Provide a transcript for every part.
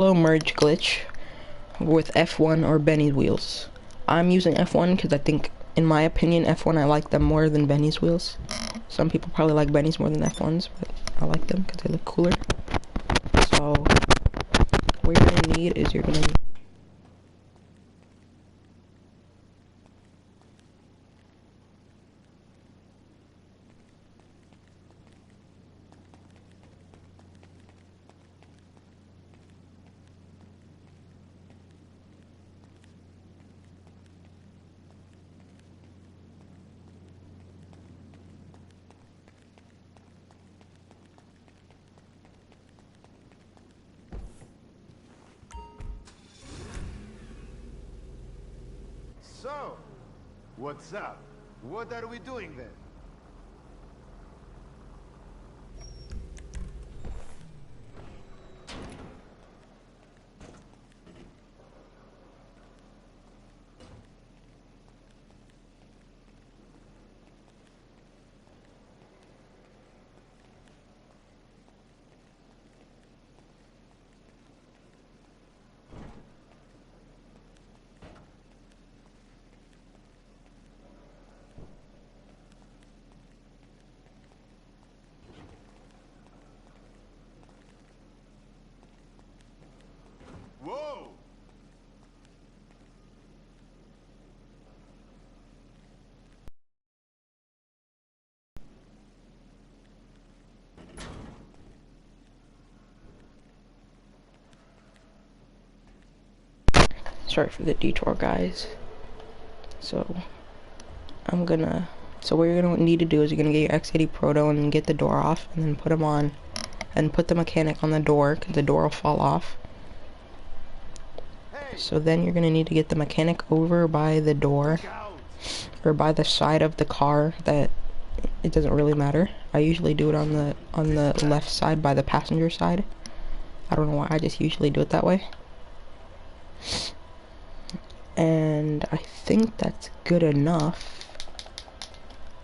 merge glitch with F1 or Benny's wheels. I'm using F1 because I think, in my opinion, F1 I like them more than Benny's wheels. Some people probably like Benny's more than F1s, but I like them because they look cooler. So what you're gonna need is you're gonna So, what's up? What are we doing then? Whoa! Sorry for the detour, guys. So what you're gonna need to do is you're gonna get your X80 Proto and get the door off, and then put them on, and put the mechanic on the door, because the door will fall off. So then you're gonna need to get the mechanic over by the door, or by the side of the car. That it doesn't really matter. I usually do it on the left side by the passenger side. I don't know why, I just usually do it that way. And I think that's good enough.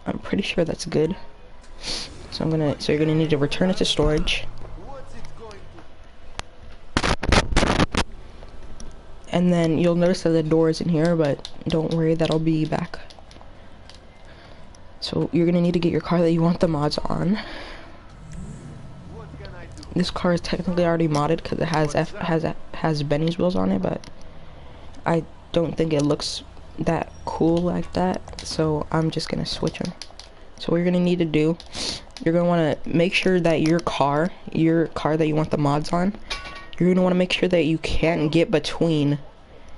I'm pretty sure that's good. So you're gonna need to return it to storage. And then you'll notice that the door is in here, but don't worry, that'll be back. So you're gonna need to get your car that you want the mods on. This car is technically already modded because it has Benny's wheels on it, but I don't think it looks that cool like that, so I'm just gonna switch them. So what you're gonna need to do, you're gonna want to make sure that your car that you want the mods on, you're gonna want to make sure that you can't get between.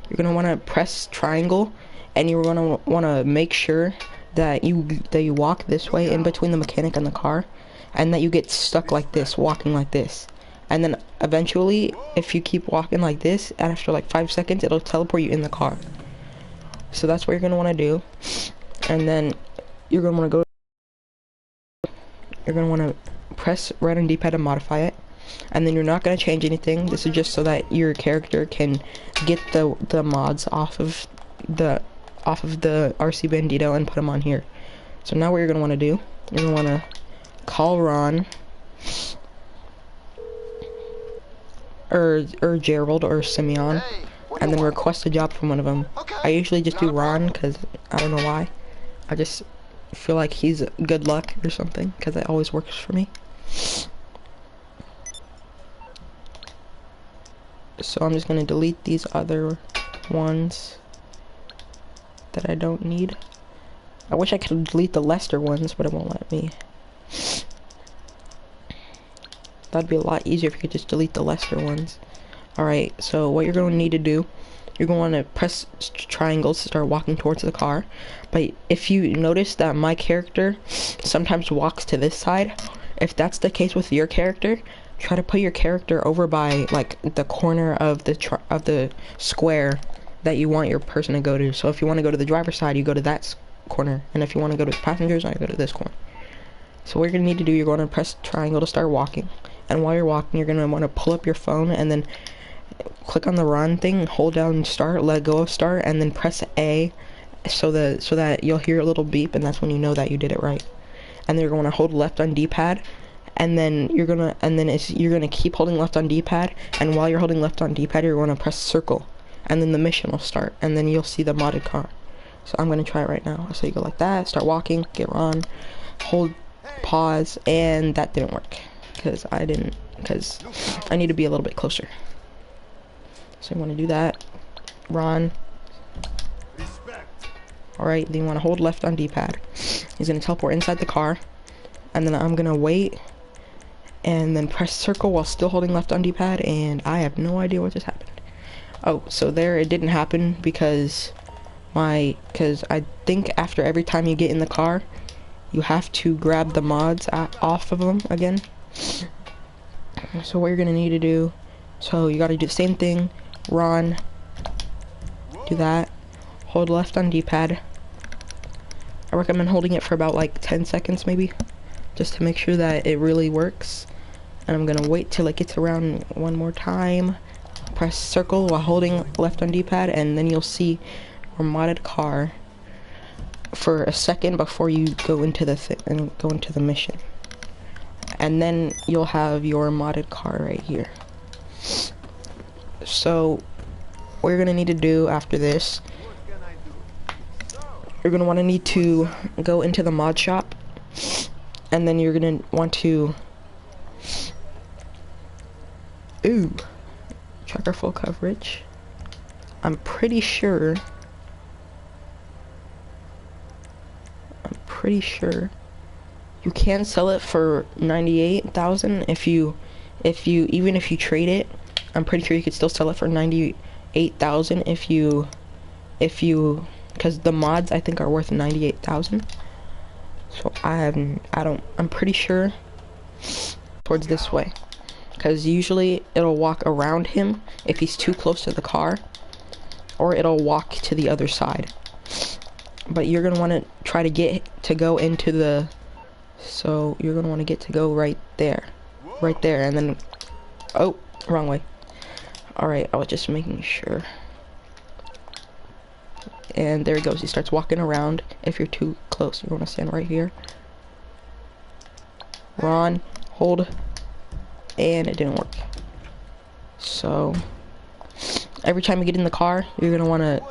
You're gonna want to press triangle, and you're gonna want to make sure that you walk this way in between the mechanic and the car, and that you get stuck like this, walking like this. And then eventually, if you keep walking like this, and after like 5 seconds, it'll teleport you in the car. So that's what you're gonna want to do. And then you're gonna want to press right on D-pad to modify it. And then you're not gonna change anything. This is just so that your character can get the mods off of the RC Bandito and put them on here. So now what you're gonna want to do, you're gonna want to call Ron, or Gerald or Simeon, and then request a job from one of them. I usually just do Ron because I don't know why. I just feel like he's good luck or something, because it always works for me. So I'm just gonna delete these other ones that I don't need. I wish I could delete the Lester ones, but it won't let me. That'd be a lot easier if you could just delete the Lester ones. Alright, so what you're going to need to do, you're going to press triangles to start walking towards the car. But if you notice that my character sometimes walks to this side, if that's the case with your character, try to put your character over by like the corner of the square that you want your person to go to. So if you want to go to the driver's side, you go to that corner, and if you want to go to the passenger's side, you go to this corner. So what you're going to need to do, you're going to press triangle to start walking. And while you're walking, you're going to want to pull up your phone and then click on the run thing, hold down start, let go of start, and then press A so that you'll hear a little beep, and that's when you know that you did it right. And then you're going to hold left on D-pad and then you're gonna keep holding left on D-pad, and while you're holding left on D-pad, you're gonna press circle, and then the mission will start, and then you'll see the modded car. So I'm gonna try it right now. So you go like that, start walking, get on, hold, pause, and that didn't work because I need to be a little bit closer. So you want to do that, run. Alright, then you want to hold left on D-pad. He's going to teleport inside the car, and then I'm going to wait, and then press circle while still holding left on D-pad, and I have no idea what just happened. Oh, so there it didn't happen because I think after every time you get in the car, you have to grab the mods off of them again. So what you're going to need to do, so you got to do the same thing, run, do that, hold left on D-pad. I recommend holding it for about like 10 seconds maybe, just to make sure that it really works. And I'm gonna wait till it gets around one more time, press circle while holding left on D-pad, and then you'll see your modded car for a second before you go into the mission. And then you'll have your modded car right here. So what you're gonna need to do after this, you're gonna want to need to go into the mod shop, and then you're gonna want to tracker full coverage. I'm pretty sure you can sell it for 98,000 even if you trade it. I'm pretty sure you could still sell it for 98,000 because the mods I think are worth 98,000. So I'm pretty sure towards this way, because usually it'll walk around him if he's too close to the car, or it'll walk to the other side. But you're gonna want to try to go into the, so you're gonna want to get to go right there, and then, oh, wrong way. Alright, I was just making sure. And there he goes, he starts walking around. If you're too close, you want to stand right here. Run, hold, and it didn't work. So every time you get in the car, you're gonna want to,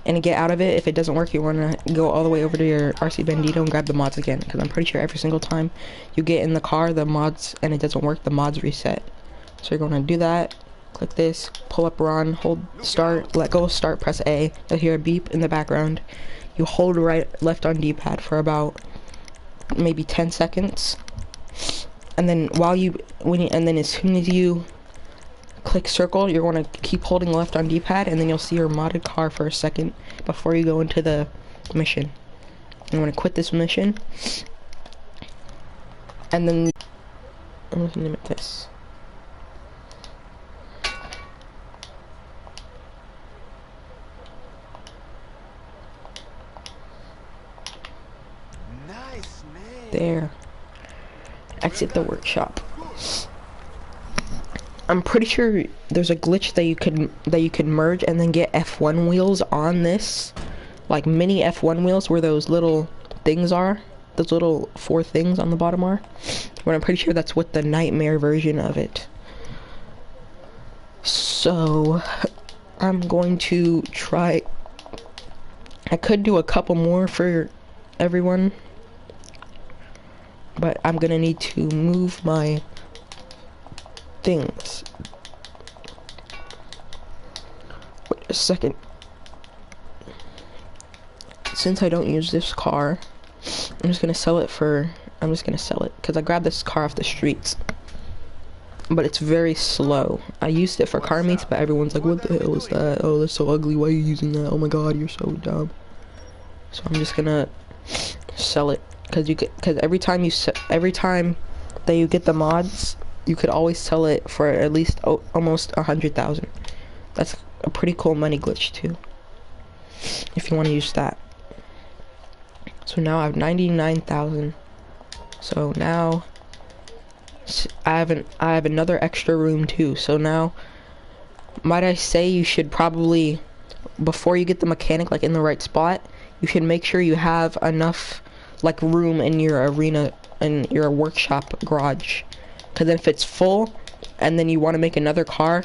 and get out of it. If it doesn't work, you want to go all the way over to your RC Bandito and grab the mods again, because I'm pretty sure every single time you get in the car, the mods, and it doesn't work, the mods reset. So you're going to do that. Click this, pull up, run, hold start, let go, start, press A. You'll hear a beep in the background. You hold left on D-pad for about maybe 10 seconds, and then as soon as you click circle, you're going to keep holding left on D-pad, and then you'll see your modded car for a second before you go into the mission. You want to quit this mission, and then I'm going to limit this. There. Exit the workshop. I'm pretty sure there's a glitch that you can merge and then get F1 wheels on this, like mini F1 wheels, where those little things are, those little 4 things on the bottom are. But I'm pretty sure that's what the nightmare version of it. So I'm going to try. I could do a couple more for everyone, but I'm gonna need to move my things. Wait a second. Since I don't use this car, I'm just gonna sell it because I grabbed this car off the streets, but it's very slow. I used it for car meets, but everyone's like, what the hell is that? Oh, that's so ugly, why are you using that? Oh my god, you're so dumb. So I'm just gonna sell it, because every time that you get the mods, you could always sell it for at least almost 100,000. That's a pretty cool money glitch too, if you want to use that. So now I have 99,000. So now I have another extra room too. So now, might I say, you should probably, before you get the mechanic like in the right spot, you should make sure you have enough like room in your arena in your workshop garage. Because then if it's full, and then you want to make another car,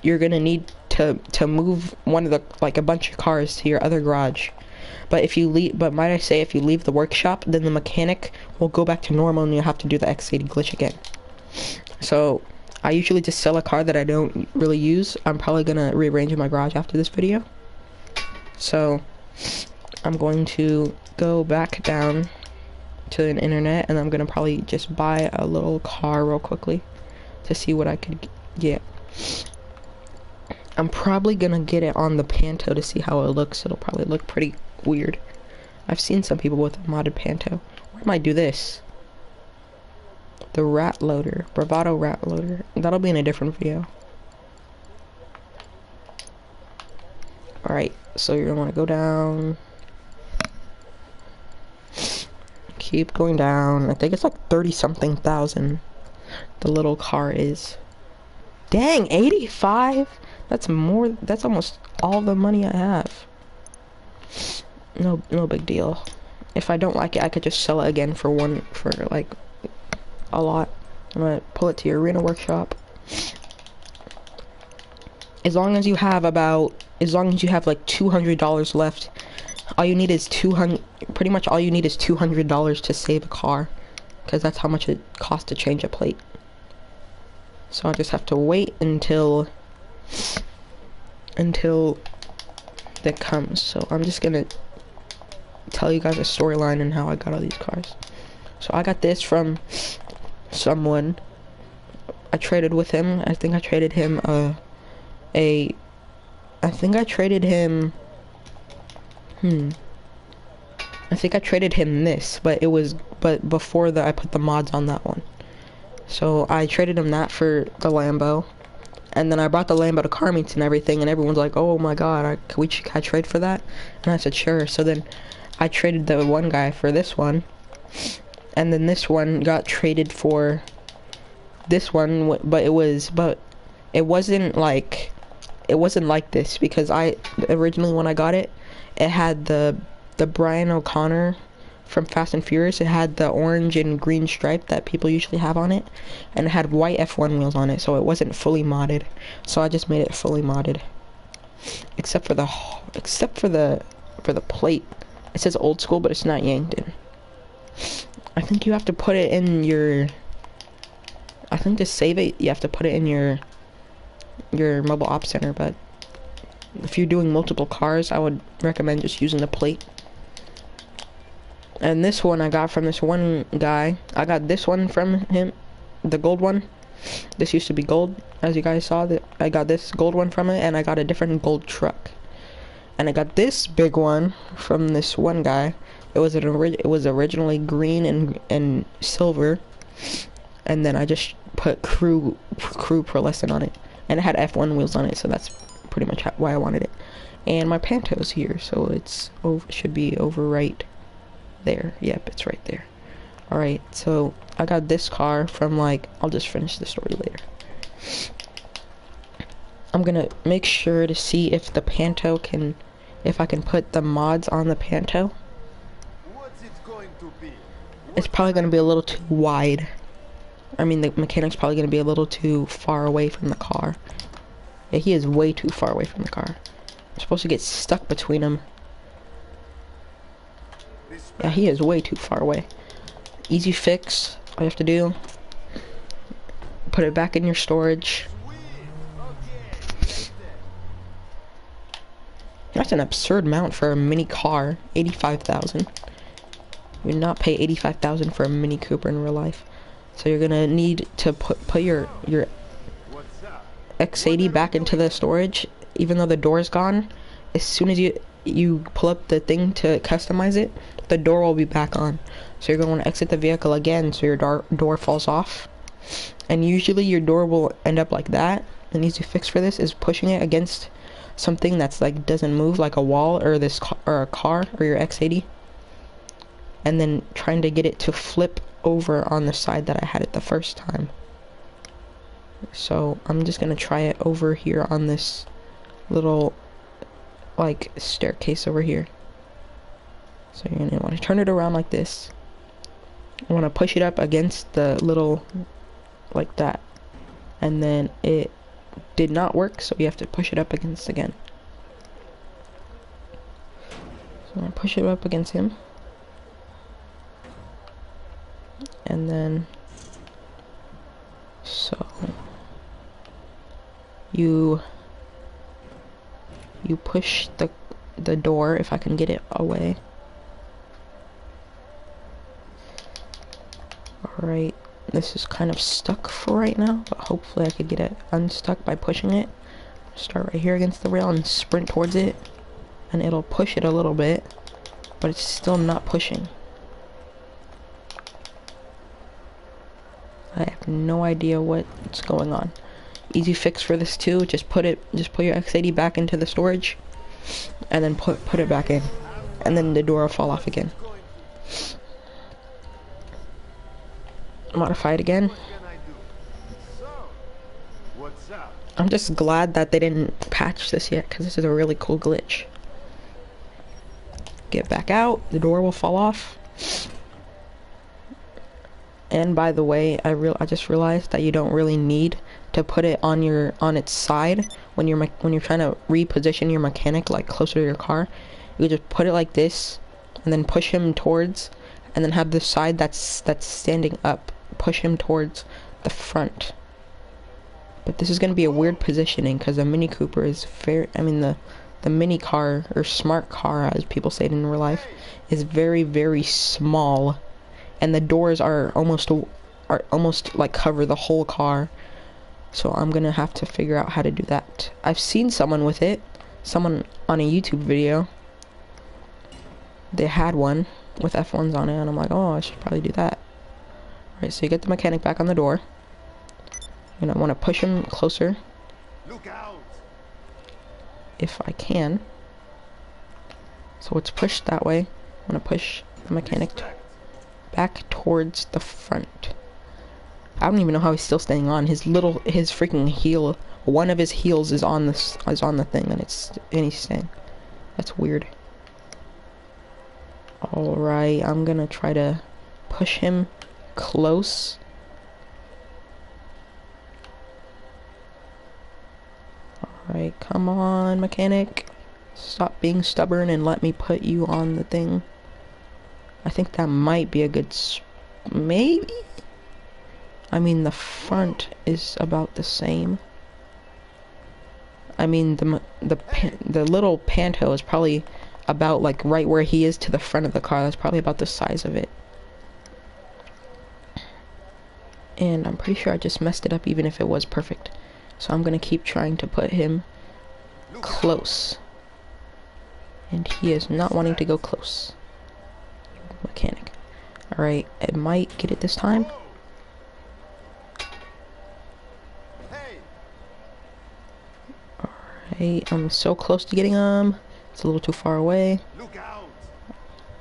you're gonna need to move one of the, like, a bunch of cars to your other garage. But if you leave, but might I say, if you leave the workshop, then the mechanic will go back to normal and you'll have to do the X80 glitch again. So I usually just sell a car that I don't really use. I'm probably gonna rearrange my garage after this video. So I'm going to go back down to an internet and I'm gonna probably just buy a little car real quickly to see what I could get. I'm probably gonna get it on the Panto to see how it looks. It'll probably look pretty weird. I've seen some people with a modded Panto. Where might do this? The rat loader, Bravado rat loader. That'll be in a different video. Alright, so you're gonna wanna go down. Keep going down. I think it's like 30-something thousand. The little car is. Dang, 85? That's more, that's almost all the money I have. No big deal. If I don't like it, I could just sell it again for like a lot. I'm gonna pull it to your arena workshop. As long as you have like $200 left, all you need is pretty much all you need is $200 to save a car, because that's how much it costs to change a plate. So I just have to wait until that comes. So I'm just gonna tell you guys a storyline and how I got all these cars. So I got this from someone. I traded with him. I think I traded him I think I traded him this, but before I put the mods on that one. So I traded him that for the Lambo, and then I brought the Lambo to car meets and everything, and everyone's like, oh my god, can I trade for that? And I said sure. So then I traded the one guy for this one, and then this one got traded for this one, but it wasn't like this, because I originally, when I got it, it had the Brian O'Connor from Fast and Furious. It had the orange and green stripe that people usually have on it, and it had white F1 wheels on it, so it wasn't fully modded. So I just made it fully modded, except for the plate. It says old school, but it's not yanked in. I think you have to put it in your, I think to save it you have to put it in your mobile op center, but if you're doing multiple cars, I would recommend just using the plate. And this one I got from this one guy. I got this one from him, the gold one. This used to be gold, as you guys saw. That I got this gold one from it, and I got a different gold truck. And I got this big one from this one guy. It was originally green and silver, and then I just put crew pearlescent on it, and it had F1 wheels on it, so that's pretty much why I wanted it. And my Panto's here, so it should be over right there. Yep, it's right there. Alright, so I got this car from, I'll just finish the story later. I'm gonna make sure to see if the Panto if I can put the mods on the Panto. What's it going to be? It's probably gonna be a little too wide. I mean, the mechanic's probably gonna be a little too far away from the car. Yeah, he is way too far away from the car. I'm supposed to get stuck between them. Yeah, he is way too far away. Easy fix. All you have to do, put it back in your storage. That's an absurd amount for a mini car. 85,000. You would not pay 85,000 for a Mini Cooper in real life. So you're gonna need to put your X80 back into the storage, even though the door's gone. As soon as you pull up the thing to customize it, the door will be back on. So you're going to exit the vehicle again, so your door falls off. And usually your door will end up like that. An easy fix for this is pushing it against something that's doesn't move, like a wall or a car or your X80, and then trying to get it to flip over on the side that I had it the first time. So I'm just gonna try it over here on this little staircase over here. So you're gonna want to turn it around like this, I want to push it up against the little, like that. And then it did not work, so we have to push it up against again. So I'm gonna push it up against him. And then, so you push the door, if I can get it away. Alright, this is kind of stuck for right now, but hopefully I could get it unstuck by pushing it. Start right here against the rail and sprint towards it, and it'll push it a little bit, but it's still not pushing. I have no idea what's going on. Easy fix for this too, just put your X80 back into the storage, and then put it back in, and then the door will fall off again. Modify it again. I'm just glad that they didn't patch this yet, because this is a really cool glitch. Get back out, the door will fall off. And by the way, I just realized that you don't really need to put it on its side when you're trying to reposition your mechanic like closer to your car. You just put it like this, and then push him towards, and then have the side that's standing up, push him towards the front. But this is going to be a weird positioning because the Mini Cooper is the mini car, or smart car as people say it in real life, is very, very small, and the doors are almost like cover the whole car. So I'm gonna have to figure out how to do that. I've seen someone with it, someone on a YouTube video. They had one with F1s on it, and I'm like, oh, I should probably do that. Alright, so you get the mechanic back on the door. And I want to push him closer. Look out. If I can. So it's pushed that way. I want to push the mechanic back towards the front. I don't even know how he's still staying on. His freaking heel, one of his heels is on the thing, and he's staying. That's weird. Alright, I'm gonna try to push him close. Alright, come on, mechanic. Stop being stubborn and let me put you on the thing. I think that might be a good maybe? I mean, the front is about the same. I mean, the little panto is probably about like right where he is to the front of the car. That's probably about the size of it. And I'm pretty sure I just messed it up even if it was perfect. So I'm gonna keep trying to put him close. And he is not wanting to go close. Mechanic. Alright, it might get it this time. Alright, I'm so close to getting him. It's a little too far away.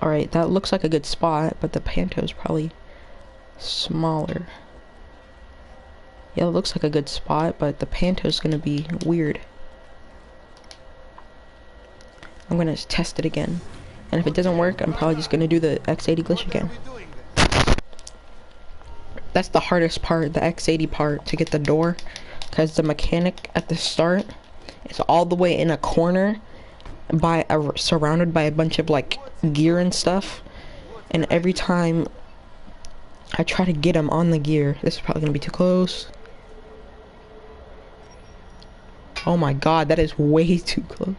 Alright, that looks like a good spot, but the panto is probably smaller. Yeah, it looks like a good spot, but the panto is gonna be weird. I'm gonna test it again. And if it doesn't work, I'm probably just gonna do the X80 glitch again. That's the hardest part, the X80 part, to get the door. Because the mechanic at the start is all the way in a corner, surrounded by a bunch of like gear and stuff. And every time I try to get him on the gear, this is probably gonna be too close. Oh my god, that is way too close.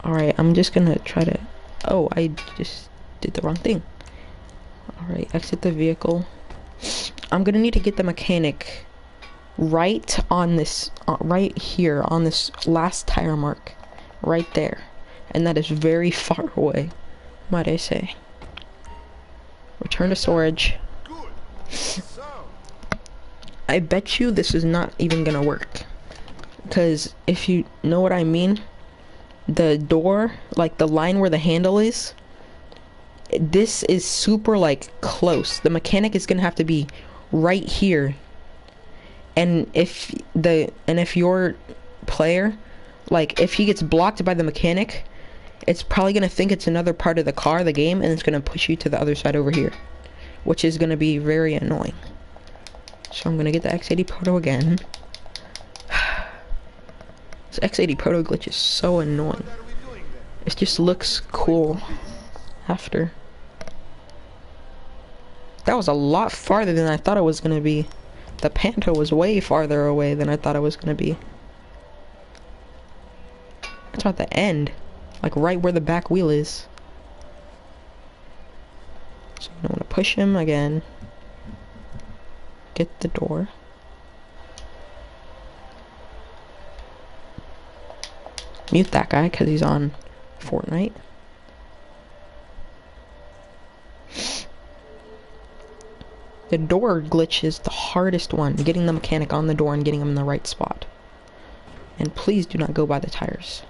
Alright, I'm just gonna try to... Oh, I just did the wrong thing. Alright, exit the vehicle. I'm gonna need to get the mechanic right on this... right here, on this last tire mark. Right there. And that is very far away, might I say. Return to storage. I bet you this is not even gonna work. Because if you know what I mean, the door, like the line where the handle is, this is super like close. The mechanic is gonna have to be right here. And if your player, like if he gets blocked by the mechanic, it's probably gonna think it's another part of the car, the game, and it's gonna push you to the other side over here. which is gonna be very annoying. So I'm gonna get the X80 Proto again. This X80 Proto glitch is so annoying. It just looks cool after. That was a lot farther than I thought it was gonna be. The Panto was way farther away than I thought it was gonna be. It's about the end. Like right where the back wheel is. So I'm gonna push him again. Get the door. Mute that guy because he's on Fortnite. The door glitch is the hardest one. Getting the mechanic on the door and getting him in the right spot. And please do not go by the tires.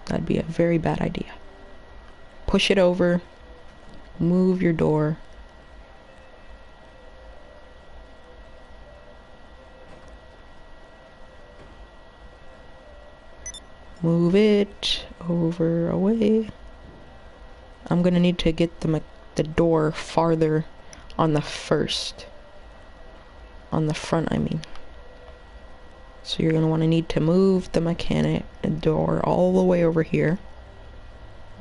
That'd be a very bad idea. Push it over. Move your door. Move it over, away. I'm gonna need to get the door farther on the front, I mean. So you're gonna want to need to move the mechanic door all the way over here.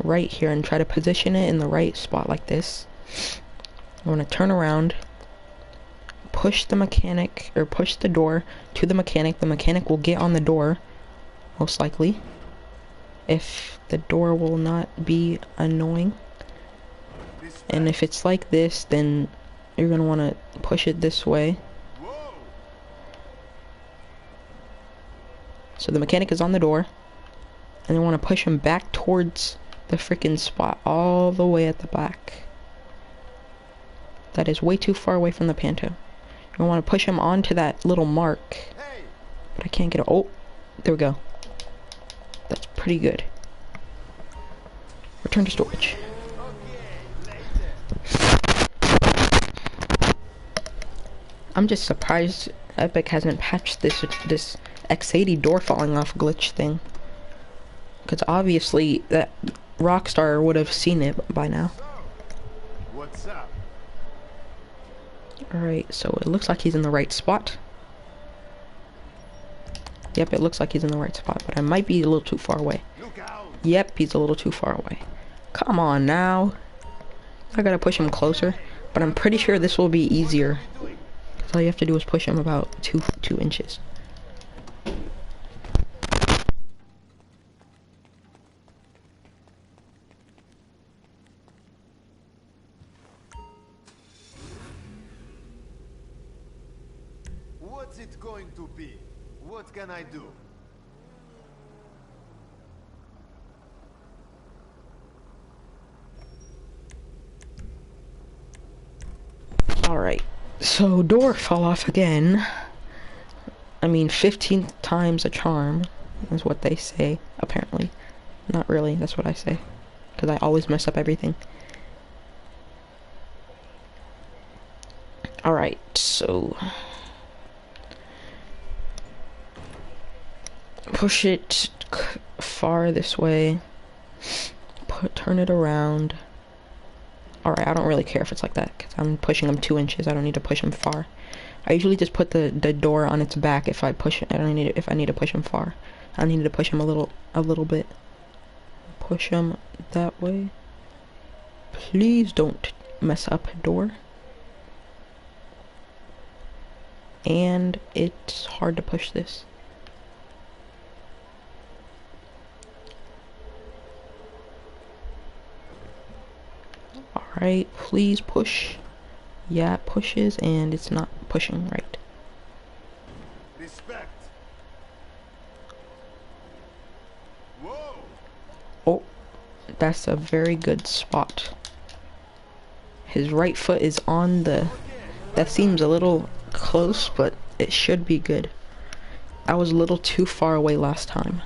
Right here, and try to position it in the right spot like this. I'm gonna turn around. Push the mechanic, or push the door to the mechanic. The mechanic will get on the door. Most likely, if the door will not be annoying. And if it's like this, then you're gonna want to push it this way. So the mechanic is on the door, and you want to push him back towards the freaking spot all the way at the back. That is way too far away from the Panto. You want to push him onto that little mark, but I can't get it. Oh, there we go. That's pretty good. Return to storage. I'm just surprised Epic hasn't patched this X80 door falling off glitch thing. Because obviously that Rockstar would have seen it by now. What's up? Alright, so it looks like he's in the right spot. Yep, it looks like he's in the right spot, but I might be a little too far away. Yep, he's a little too far away. Come on now. I gotta push him closer, but I'm pretty sure this will be easier. Cause all you have to do is push him about two inches. What's it going to be? What can I do? Alright, so door fell off again. I mean, 15th time's a charm, is what they say, apparently. Not really, that's what I say. Because I always mess up everything. Alright, so... push it far this way. Turn it around. Alright, I don't really care if it's like that, because I'm pushing them 2 inches. I don't need to push them far. I usually just put the door on its back if I push it. I don't need it if I need to push him far. I need to push him a little bit. Push him that way. Please don't mess up door. And it's hard to push this. Alright, please push. Yeah, it pushes, and it's not pushing right. Respect. Whoa. Oh, that's a very good spot. His right foot is on the... That seems a little close, but it should be good. I was a little too far away last time.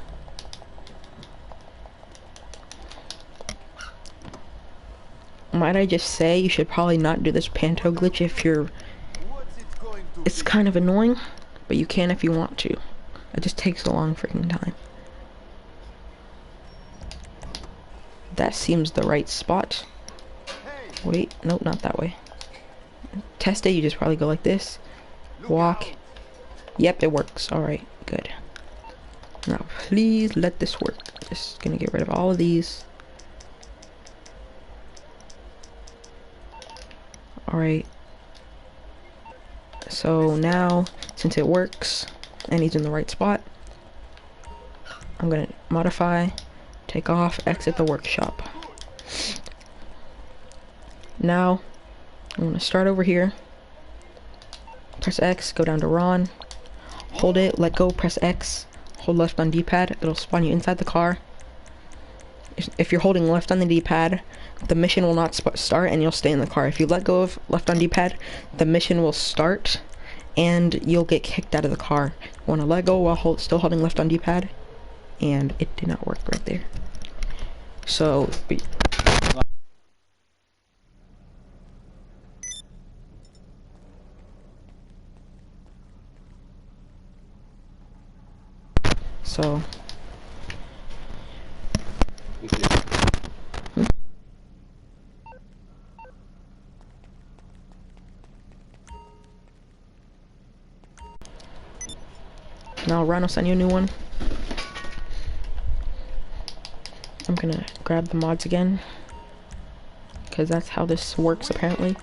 Might I just say, you should probably not do this Panto glitch if you're... It's kind of annoying, but you can if you want to. It just takes a long freaking time. That seems the right spot. Wait, nope, not that way. test it, you just probably go like this. Walk. Yep, it works. Alright, good. Now, please let this work. Just gonna get rid of all of these. Alright. So now, since it works, and he's in the right spot, I'm gonna modify, take off, exit the workshop. Now, I'm gonna start over here. Press X, go down to Ron. Hold it, let go, press X. Hold left on D-pad, it'll spawn you inside the car. If you're holding left on the D-pad, the mission will not start and you'll stay in the car. If you let go of left on D-pad, the mission will start and you'll get kicked out of the car. You want to let go while still holding left on D-pad, and it did not work right there. So, now Ron will send you a new one. I'm gonna grab the mods again, because that's how this works apparently.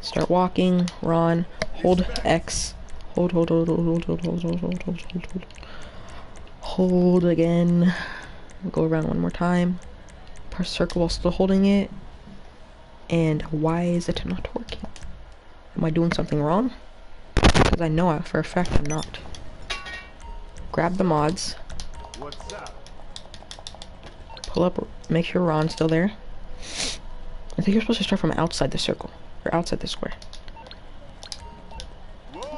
Start walking, Ron, hold X, hold again, go around one more time, press circle while still holding it, and why is it not working? Am I doing something wrong? Because I know for a fact I'm not. Grab the mods, pull up, make sure Ron's still there. I think you're supposed to start from outside the circle, or outside the square.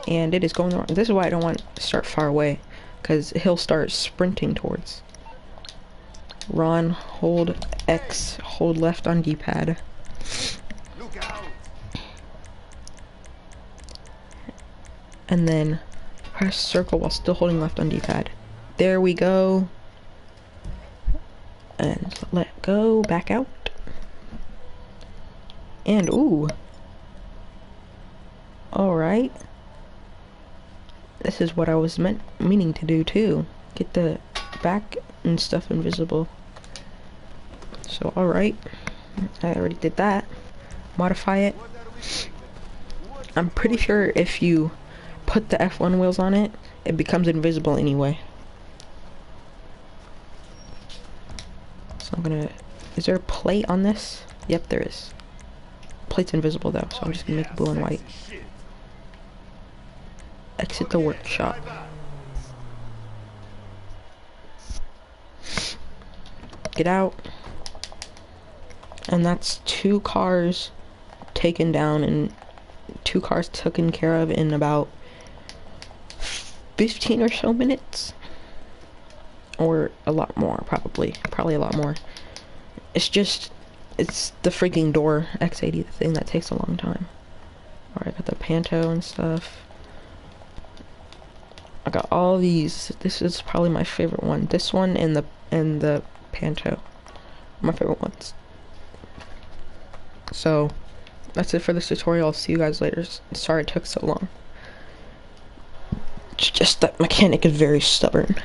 And it is going wrong. This is why I don't want to start far away, because he'll start sprinting towards. Ron, hold X, hold left on D-pad. And then press circle while still holding left on D-pad. There we go. And let go, back out. And ooh. Alright. This is what I was meaning to do too. Get the back and stuff invisible. So alright. I already did that. Modify it. I'm pretty sure if you put the F1 wheels on it, it becomes invisible anyway. So I'm gonna... Is there a plate on this? Yep, there is. Plate's invisible though, so I'm just gonna make it blue and white. Exit the workshop. Get out. And that's 2 cars taken down and 2 cars taken care of in about 15 or so minutes. Or a lot more, probably a lot more. It's the freaking door X80, the thing that takes a long time. Alright, I got the Panto and stuff. I got all these. This is probably my favorite one. This one and the Panto. My favorite ones. So that's it for this tutorial. I'll see you guys later. Sorry it took so long. It's just that mechanic is very stubborn.